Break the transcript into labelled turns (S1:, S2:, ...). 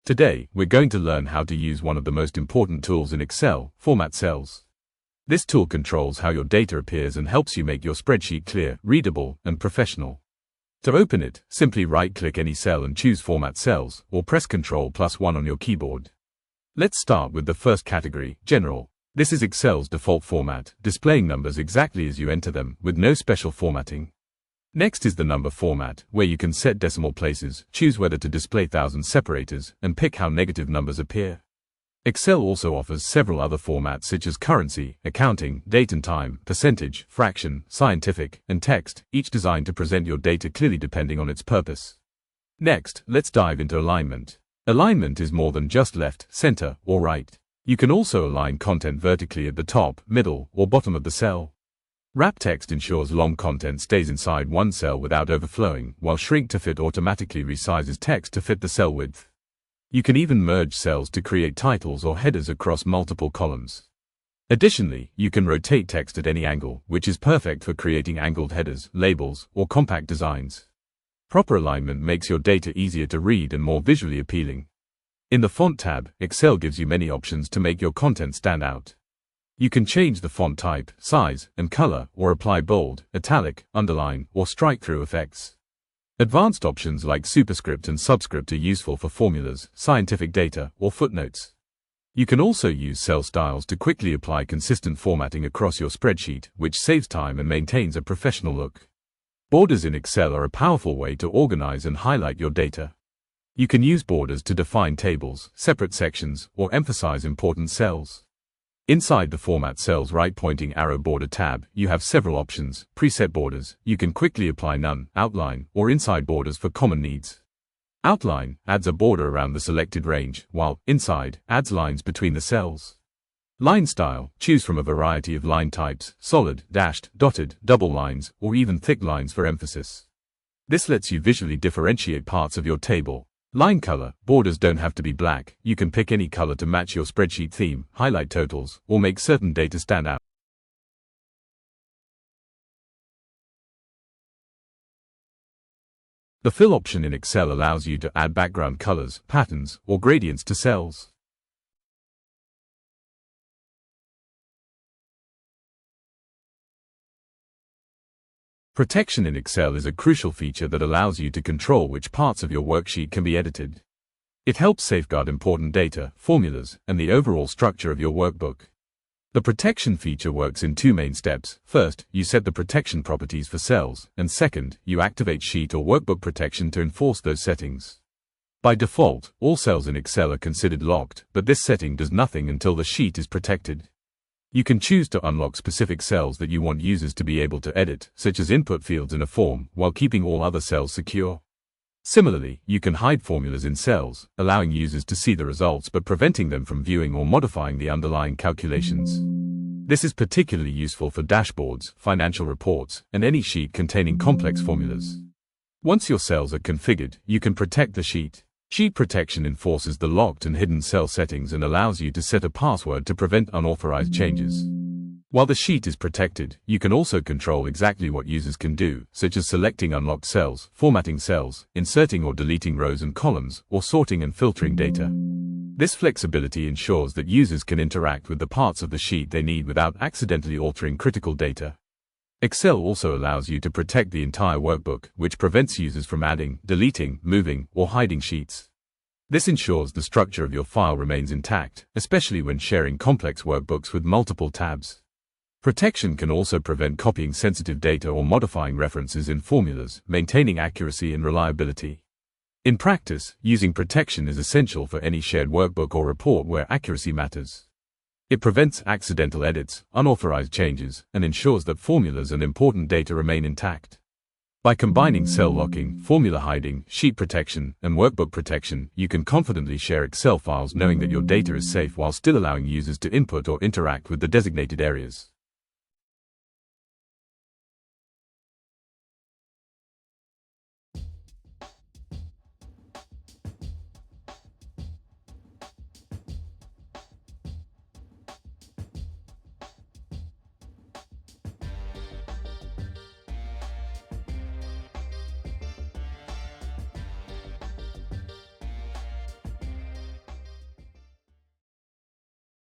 S1: Today, we're going to learn how to use one of the most important tools in Excel, Format Cells. This tool controls how your data appears and helps you make your spreadsheet clear, readable, and professional. To open it, simply right-click any cell and choose Format Cells, or press Ctrl+1 on your keyboard. Let's start with the first category, General. This is Excel's default format, displaying numbers exactly as you enter them, with no special formatting. Next is the number format, where you can set decimal places, choose whether to display thousands separators, and pick how negative numbers appear. Excel also offers several other formats such as currency, accounting, date and time, percentage, fraction, scientific, and text, each designed to present your data clearly depending on its purpose. Next, let's dive into alignment. Alignment is more than just left, center, or right. You can also align content vertically at the top, middle, or bottom of the cell. Wrap text ensures long content stays inside one cell without overflowing, while shrink to fit automatically resizes text to fit the cell width. You can even merge cells to create titles or headers across multiple columns. Additionally, you can rotate text at any angle, which is perfect for creating angled headers, labels, or compact designs. Proper alignment makes your data easier to read and more visually appealing. In the Font tab, Excel gives you many options to make your content stand out. You can change the font type, size, and color, or apply bold, italic, underline, or strike-through effects. Advanced options like superscript and subscript are useful for formulas, scientific data, or footnotes. You can also use cell styles to quickly apply consistent formatting across your spreadsheet, which saves time and maintains a professional look. Borders in Excel are a powerful way to organize and highlight your data. You can use borders to define tables, separate sections, or emphasize important cells. Inside the Format Cells right-pointing arrow border tab, you have several options. Preset borders, you can quickly apply none, outline, or inside borders for common needs. Outline adds a border around the selected range, while inside adds lines between the cells. Line style, choose from a variety of line types, solid, dashed, dotted, double lines, or even thick lines for emphasis. This lets you visually differentiate parts of your table. Line color, borders don't have to be black, you can pick any color to match your spreadsheet theme, highlight totals, or make certain data stand out. The Fill option in Excel allows you to add background colors, patterns, or gradients to cells. Protection in Excel is a crucial feature that allows you to control which parts of your worksheet can be edited. It helps safeguard important data, formulas, and the overall structure of your workbook. The protection feature works in two main steps. First, you set the protection properties for cells, and second, you activate sheet or workbook protection to enforce those settings. By default, all cells in Excel are considered locked, but this setting does nothing until the sheet is protected. You can choose to unlock specific cells that you want users to be able to edit, such as input fields in a form, while keeping all other cells secure. Similarly, you can hide formulas in cells, allowing users to see the results but preventing them from viewing or modifying the underlying calculations. This is particularly useful for dashboards, financial reports, and any sheet containing complex formulas. Once your cells are configured, you can protect the sheet. Sheet protection enforces the locked and hidden cell settings and allows you to set a password to prevent unauthorized changes. While the sheet is protected, you can also control exactly what users can do, such as selecting unlocked cells, formatting cells, inserting or deleting rows and columns, or sorting and filtering data. This flexibility ensures that users can interact with the parts of the sheet they need without accidentally altering critical data. Excel also allows you to protect the entire workbook, which prevents users from adding, deleting, moving, or hiding sheets. This ensures the structure of your file remains intact, especially when sharing complex workbooks with multiple tabs. Protection can also prevent copying sensitive data or modifying references in formulas, maintaining accuracy and reliability. In practice, using protection is essential for any shared workbook or report where accuracy matters. It prevents accidental edits, unauthorized changes, and ensures that formulas and important data remain intact. By combining cell locking, formula hiding, sheet protection, and workbook protection, you can confidently share Excel files knowing that your data is safe while still allowing users to input or interact with the designated areas.